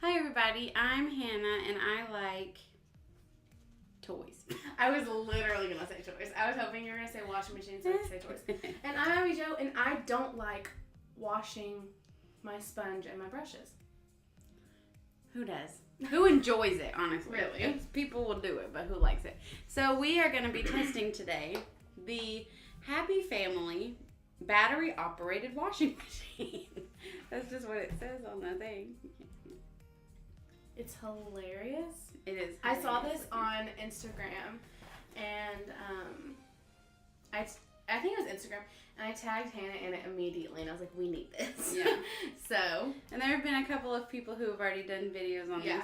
Hi everybody, I'm Hannah and I like toys. I was literally going to say toys. I was hoping you were going to say washing machine, so I could say toys. And I'm Abby Jo, and I don't like washing my sponge and my brushes. Who does? Who enjoys it, honestly? Really? People will do it, but who likes it? So we are going to be testing today the Happy Family battery operated washing machine. That's just what it says on the thing. It's hilarious. It is. I saw this on Instagram, and I think it was Instagram, and I tagged Hannah in it immediately, and I was like, we need this. Yeah. So. And there have been a couple of people who have already done videos on Yeah.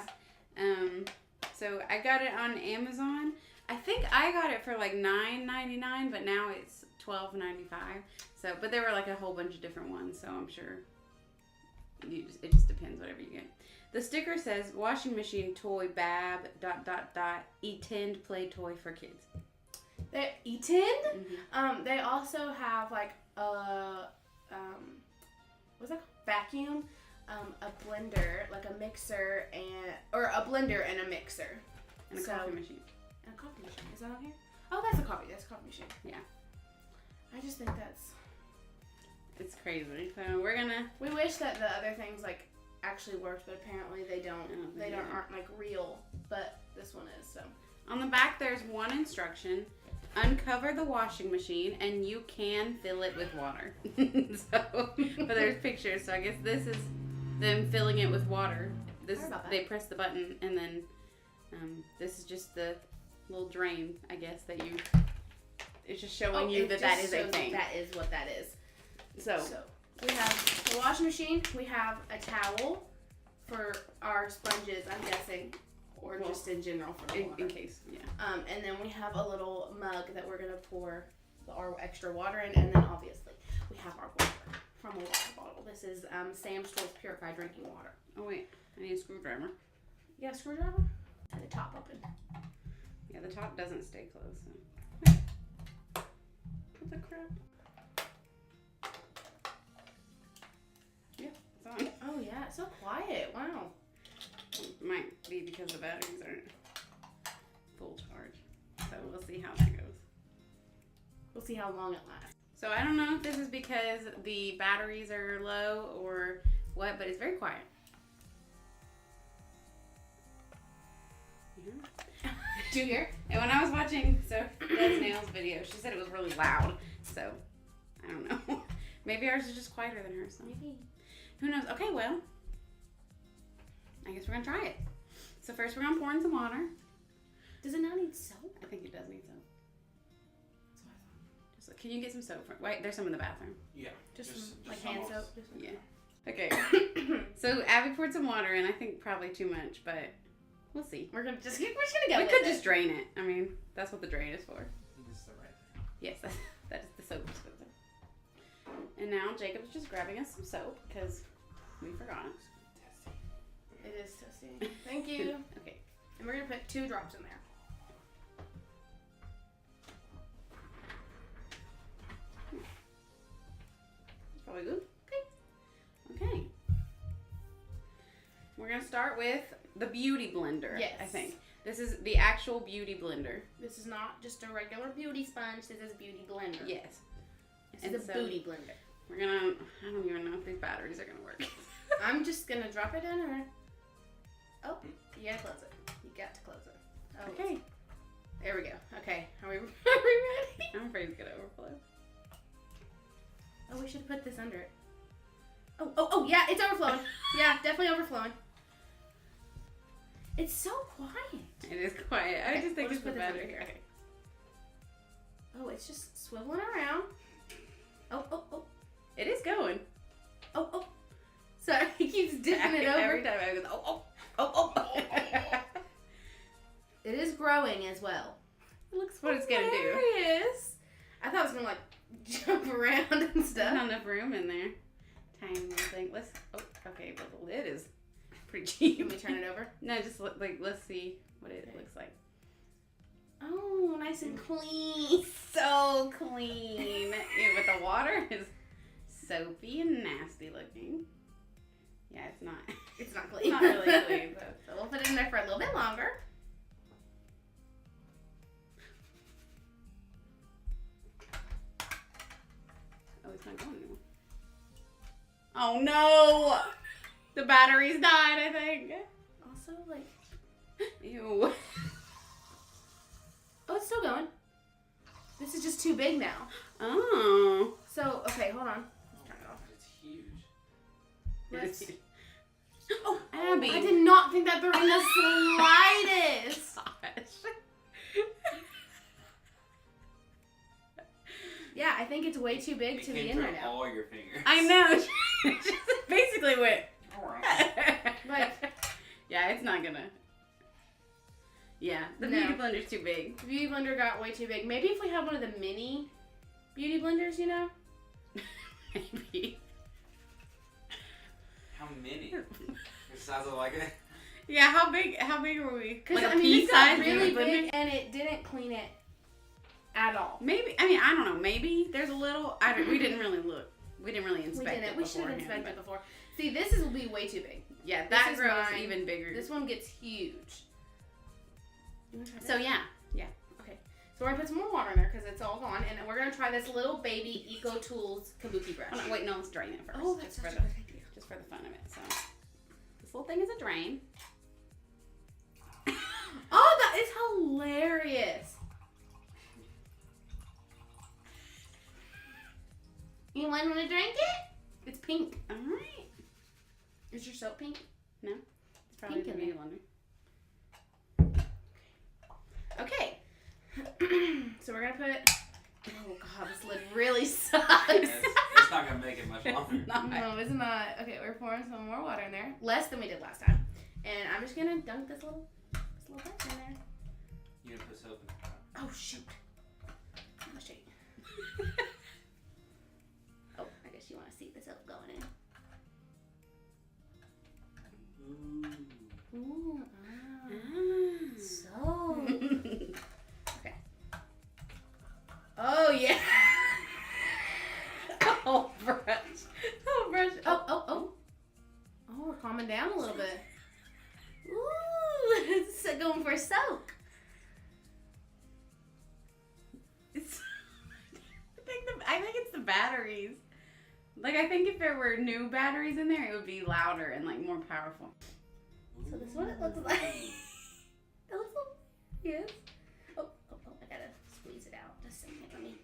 this. So I got it on Amazon. I think I got it for like $9.99, but now it's $12.95. So, but there were like a whole bunch of different ones, so I'm sure it just depends whatever you get. The sticker says washing machine toy bab ... e-tend play toy for kids. They e-tend? Mm-hmm. They also have like a what's that called? Vacuum, a blender, like a mixer or a blender and a mixer. And a coffee machine. And a coffee machine. Is that on here? Oh, that's a coffee machine. Yeah. I just think It's crazy. So we wish that the other things like actually worked, but apparently they don't. Aren't like real, but this one is. So on the back there's one instruction: uncover the washing machine and you can fill it with water. But there's pictures, so I guess this is them filling it with water. They press the button and then this is just the little drain, I guess, that you. It's just showing you that is a thing. That is what that is. So we have the washing machine. We have a towel for our sponges, I'm guessing, or just in general for the water. In case, yeah. And then we have a little mug that we're gonna pour our extra water in, and then obviously we have our water from a water bottle. This is Sam's Store's purified drinking water. Oh wait, I need a screwdriver. You got a screwdriver? The top open. Yeah, the top doesn't stay closed. So. What the crap? Yeah, it's on. Oh yeah, it's so quiet. Wow. It might be because the batteries aren't full charge. So we'll see how that goes. We'll see how long it lasts. So I don't know if this is because the batteries are low or what, but it's very quiet. Yeah. Do you hear? And when I was watching Des Nail's video, she said it was really loud. So I don't know. Maybe ours is just quieter than hers. So. Maybe. Who knows? Okay, well, I guess we're gonna try it. So first we're gonna pour in some water. Does it not need soap? I think it does need soap. That's what I thought. Just can you get some soap? Wait, there's some in the bathroom. Yeah. Just like hand soap? Yeah. Okay. So Abby poured some water in. I think probably too much, but we'll see. We're gonna go. We could just drain it. I mean, that's what the drain is for. This is the right thing. Yes, that is the soap dispenser. And now Jacob's just grabbing us some soap because we forgot. It is testy. Thank you. Okay. And we're gonna put 2 drops in there. Probably good. Okay. We're gonna start with the beauty blender. Yes. I think this is the actual beauty blender. This is not just a regular beauty sponge. This is a beauty blender. Yes. This is a booty blender. We're gonna. I don't even know if these batteries are gonna work. I'm just gonna drop it in or. Oh, you gotta close it. You got to close it. Oh, Okay. There we go. Okay. Are we ready? I'm afraid it's gonna overflow. Oh, we should put this under it. Oh, yeah, it's overflowing. Yeah, definitely overflowing. It's so quiet. It is quiet. I just think we'll it's the put this under battery. here. Okay. Oh, it's just swiveling around. Oh. It is going. Oh. Sorry, he keeps dipping it over. Every time I go, oh. It is growing as well. It looks what it's gonna do. I thought it was gonna like jump around and stuff. There's not enough room in there. Tiny little thing. Okay, but the lid is pretty cheap. Can we turn it over? No, just let's see what it looks like. Oh, nice and clean. So clean. Yeah, but the water is soapy and nasty looking. Yeah, it's not. It's not It's clean. not really clean. So we'll put it in there for a little bit longer. Oh, it's not going anymore. Oh no! The batteries died, I think. Also, like, Ew. oh, it's still going. This is just too big now. Oh. So, okay, hold on. Let's turn it off. It's huge. Let's... Oh, Abby. I did not think that through in the slightest. Gosh. Yeah, I think it's way too big to be in right now. all your fingers. I know. She just basically went. Like, yeah, it's not gonna. Yeah, the No. beauty blender's too big. the beauty blender got way too big. Maybe if we had one of the mini beauty blenders, you know? Maybe. How many? The size of like a... Yeah, how big were we? Because, Like a I mean, pea this got size really beauty blender? big and it didn't clean it at all. Maybe. I mean, I don't know. Maybe there's a little. We didn't really look. We didn't really We inspect didn't. it. We should have beforehand, inspected but- before. See, this will be way too big. Yeah, This that is grows mine. even bigger. This one gets huge. You wanna try So this? yeah. So we're going to put some more water in there because it's all gone. And we're going to try this little baby Eco Tools kabuki brush. Oh, no, wait, no, let's drain it first. Oh, that's just such for a the, good idea. just for the fun of it. So this little thing is a drain. Oh, that is hilarious. You want to drink it? It's pink. All right. Is your soap pink? It's probably Pink the in beauty blender. Okay. So we're going to put... Oh, God, this lid really sucks. It's not going to make it much longer. Not. No, it's not. Okay, we're pouring some more water in there. Less than we did last time. And I'm just going to dunk this little brush in there. You gonna put soap in the top? Oh, shoot. I'm going to show you. Oh, I guess you want to see the soap going in. Ooh. Ooh, Ah. soap. Okay. Oh, yeah. Oh, brush. Oh, brush. Oh, we're calming down a little bit. Ooh, it's going for a soak. I think it's the batteries. Like, I think if there were new batteries in there, it would be louder and, like, more powerful. So this is what it looks like. It looks like, yes. Oh, I gotta squeeze it out. Just a second, let me.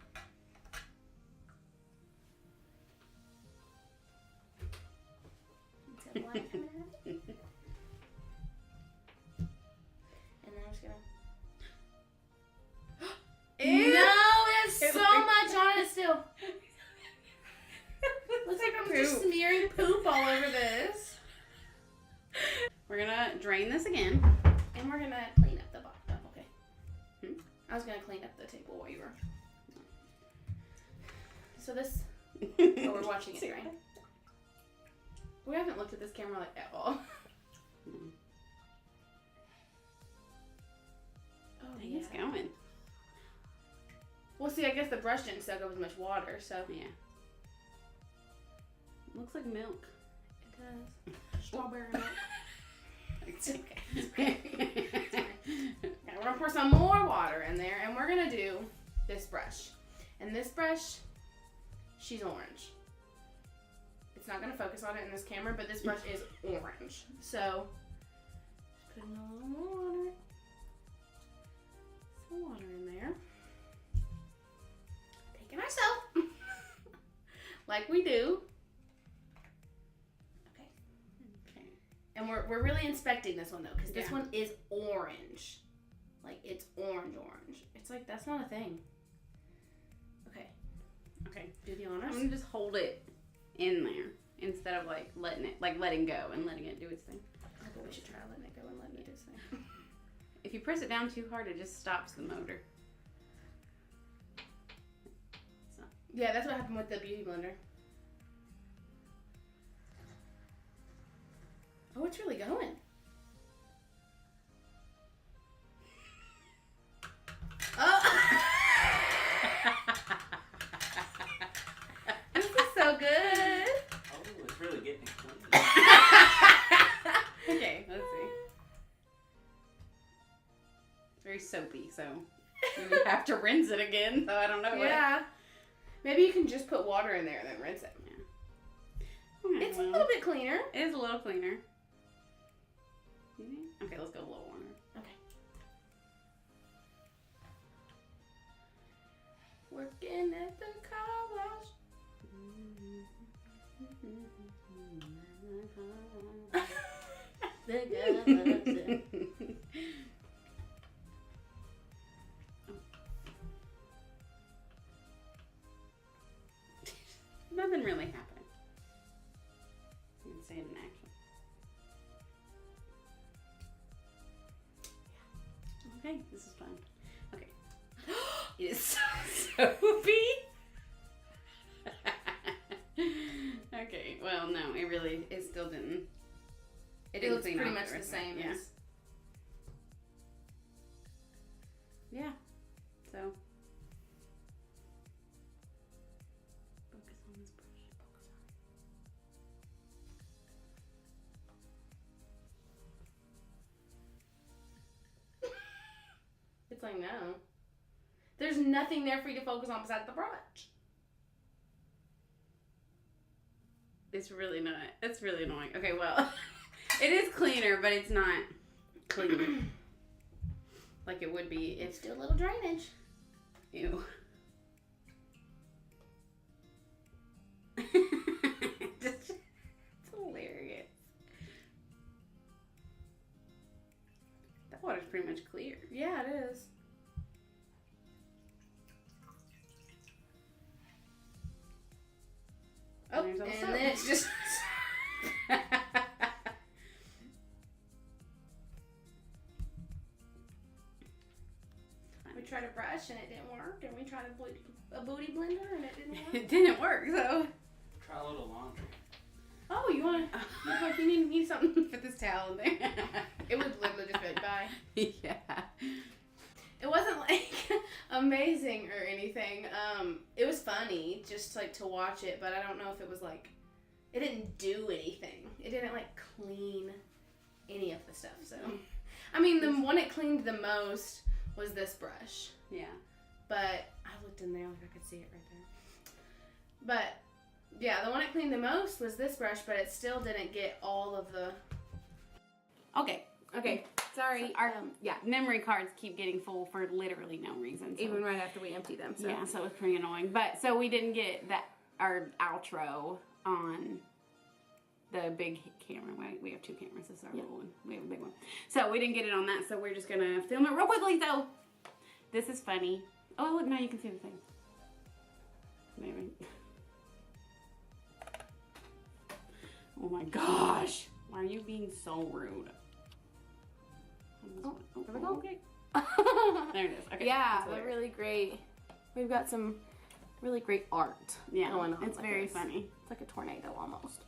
Is that light coming out of it? And then I'm just gonna. Ew. No, there's It so looks- much on it still. Looks like I'm just smearing poop all over this. We're gonna drain this again. And we're gonna clean up the bottom. Oh, okay. I was gonna clean up the table while you were. So this. Oh, we're watching it drain. We haven't looked at this camera like at all. Oh, I think it's going. Well, see, I guess the brush didn't soak up as much water, so. Yeah. Looks like milk. It does. Strawberry milk. It's okay. Okay, we're gonna pour some more water in there, and we're gonna do this brush. And this brush, she's orange. It's not gonna focus on it in this camera, but this brush is orange. So, just putting a little more water. Some water in there. Taking our soap, like we do. And we're really inspecting this one though, because this one is orange. Like it's orange. It's like that's not a thing. Okay. Do the honors. I'm gonna just hold it in there instead of like letting go and letting it do its thing. I think we should try letting it go and letting it do its thing. If you press it down too hard, it just stops the motor. So. Yeah, that's what happened with the beauty blender. Oh, it's really going. Oh! This is so good. Oh, it's really getting clean. very soapy, so you would have to rinse it again. So I don't know. Yeah. Maybe you can just put water in there and then rinse it. Yeah. It's a little bit cleaner. It is a little cleaner. Okay, let's go a little warmer. Okay. Working at the car wash. Nothing really happened. You can say it in action. Okay, this is fun. Okay. It is so soapy. Okay, well, no, it still didn't. It didn't looks clean pretty off much the the rest of it, same yeah. as. Yeah. So. Focus on this brush. Focus on it. It's like, no. There's nothing there for you to focus on besides the brush. It's really not. It's really annoying. Okay, well, it is cleaner, but it's not clean like it would be It's if. still a little drainage. Ew. It's hilarious. That water's pretty much clear. Yeah, it is. Oh, There's all and soap. then it's just. We tried a brush and it didn't work, and we tried a booty blender and it didn't work. It didn't work, so. Try a little laundry. Oh, you want to? Look like you need something. Put this towel in there. It would literally just be like, bye. Yeah. It wasn't like amazing or anything. It was funny just like to watch it, but I don't know if it was like it didn't do anything. It didn't like clean any of the stuff. So, I mean, the one it cleaned the most was this brush. Yeah. But I looked in there like I could see it right there. But yeah, the one it cleaned the most was this brush, but it still didn't get all of the. Okay. Okay, sorry. Our memory cards keep getting full for literally no reason. So. Even right after we empty them. So. Yeah, so it's pretty annoying. But so we didn't get our outro on the big camera. We have two cameras. This is our little one. We have a big one. So we didn't get it on that. So we're just gonna film it real quickly. So this is funny. Oh look, now you can see the thing. Maybe. Oh my gosh! Why are you being so rude? Oh, there we go. Okay. There it is. Okay. Yeah, that's they're really great. We've got some really great art Yeah, going on. it's with very this. funny. It's like a tornado almost.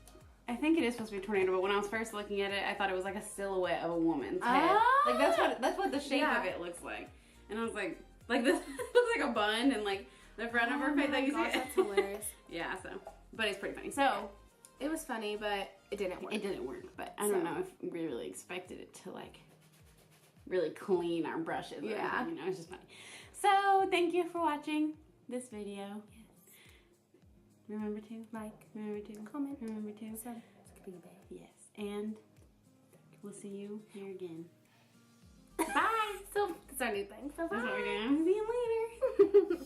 I think it is supposed to be a tornado, but when I was first looking at it, I thought it was like a silhouette of a woman's head. Ah! Like that's what the shape of it looks like. And I was like this looks like a bun and like the front of her face. Like you see it. That's hilarious. Yeah, so but it's pretty funny. So It was funny, but it didn't work. it didn't work, but I don't know if we really expected it to like really clean our brushes. Yeah. Or, you know, it's just funny. So thank you for watching this video. Yes. Remember to like, remember to Comment. remember to Subscribe. yes, and we'll see you here again. Bye. So, that's our new thing. So, bye. That's what we're doing. See you later.